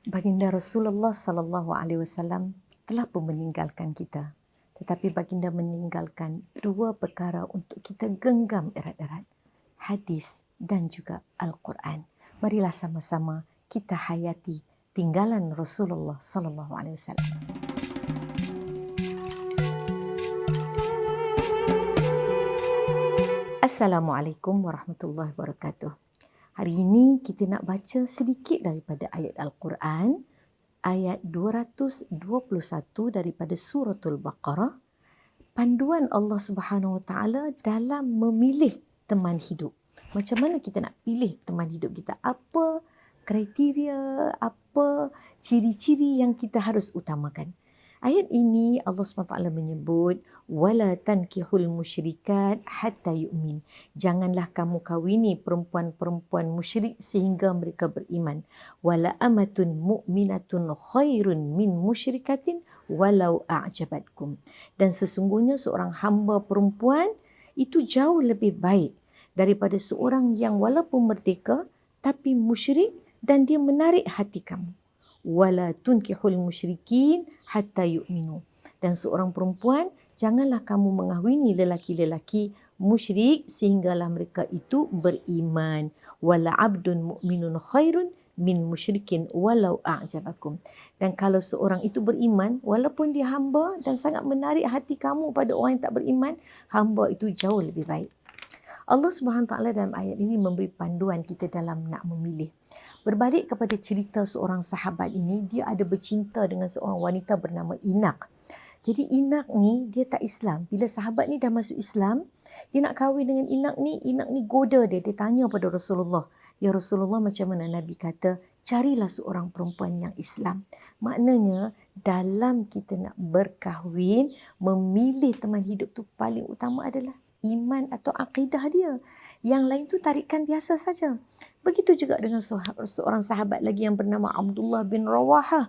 Baginda Rasulullah sallallahu alaihi wasallam telah pun meninggalkan kita. Tetapi baginda meninggalkan dua perkara untuk kita genggam erat-erat. Hadis dan juga Al-Quran. Marilah sama-sama kita hayati tinggalan Rasulullah sallallahu alaihi wasallam. Assalamualaikum warahmatullahi wabarakatuh. Hari ini kita nak baca sedikit daripada ayat Al-Quran, ayat 221 daripada suratul Baqarah, panduan Allah Subhanahu Wa Taala dalam memilih teman hidup. Macam mana kita nak pilih teman hidup kita? Apa kriteria, apa ciri-ciri yang kita harus utamakan? Ayat ini Allah SWT menyebut wala tankihul musyrikat hatta yu'min. Janganlah kamu kawini perempuan-perempuan musyrik sehingga mereka beriman. Wala amatun mu'minatun khairun min musyrikatin walau a'jabatkum. Dan sesungguhnya seorang hamba perempuan itu jauh lebih baik daripada seorang yang walaupun merdeka tapi musyrik dan dia menarik hati kamu. Wala tunkihul musyrikin hatta yu'minu. Dan seorang perempuan, janganlah kamu mengahwini lelaki-lelaki musyrik sehinggalah mereka itu beriman. Wala abdun mu'minun khairun min musyrikin walau a'jabakum. Dan kalau seorang itu beriman, walaupun dia hamba dan sangat menarik hati kamu pada orang yang tak beriman, hamba itu jauh lebih baik. Allah SWT dalam ayat ini memberi panduan kita dalam nak memilih. Berbalik kepada cerita seorang sahabat ini, dia ada bercinta dengan seorang wanita bernama Inak. Jadi Inak ni, dia tak Islam. Bila sahabat ni dah masuk Islam, dia nak kahwin dengan Inak ni goda dia. Dia tanya pada Rasulullah, ya Rasulullah, macam mana? Nabi kata, carilah seorang perempuan yang Islam. Maknanya, dalam kita nak berkahwin, memilih teman hidup tu paling utama adalah iman atau akidah dia. Yang lain tu tarikan biasa saja. Begitu juga dengan seorang sahabat lagi yang bernama Abdullah bin Rawahah.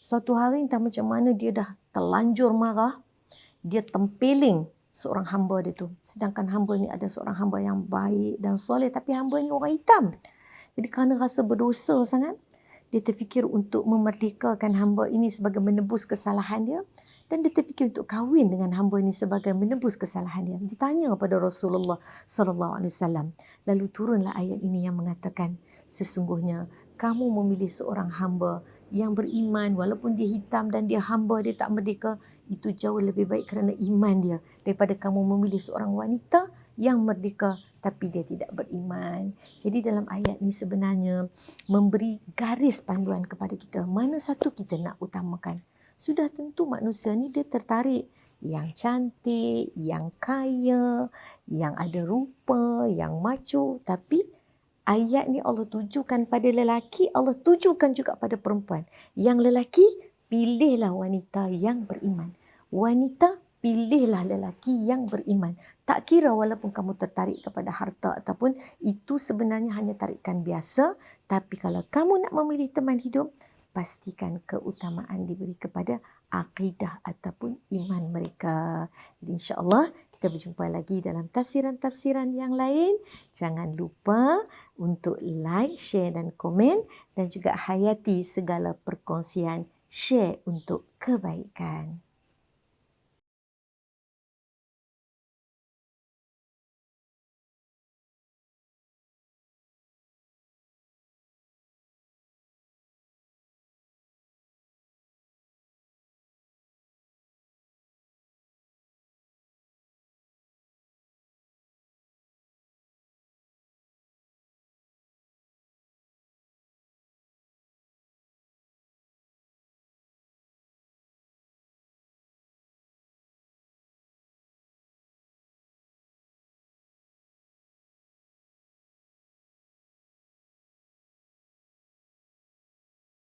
Suatu hari entah macam mana dia dah terlanjur marah, dia tempeling seorang hamba dia tu. Sedangkan hamba ni ada seorang hamba yang baik dan soleh, tapi hamba ni orang hitam. Jadi kerana rasa berdosa sangat, dia terfikir untuk memerdekakan hamba ini sebagai menebus kesalahan dia. Dan dia terfikir untuk kahwin dengan hamba ini sebagai menebus kesalahan dia. Ditanya kepada Rasulullah SAW. Lalu turunlah ayat ini yang mengatakan, sesungguhnya kamu memilih seorang hamba yang beriman walaupun dia hitam dan dia hamba, dia tak merdeka, itu jauh lebih baik kerana iman dia daripada kamu memilih seorang wanita yang merdeka tapi dia tidak beriman. Jadi dalam ayat ini sebenarnya memberi garis panduan kepada kita. Mana satu kita nak utamakan? Sudah tentu manusia ni dia tertarik yang cantik, yang kaya, yang ada rupa, yang macho. Tapi ayat ni Allah tujukan pada lelaki, Allah tujukan juga pada perempuan. Yang lelaki, pilihlah wanita yang beriman. Wanita, pilihlah lelaki yang beriman. Tak kira walaupun kamu tertarik kepada harta ataupun itu sebenarnya hanya tarikan biasa. Tapi kalau kamu nak memilih teman hidup, pastikan keutamaan diberi kepada akidah ataupun iman mereka. Jadi insya-Allah kita berjumpa lagi dalam tafsiran-tafsiran yang lain. Jangan lupa untuk like, share dan komen dan juga hayati segala perkongsian, share untuk kebaikan.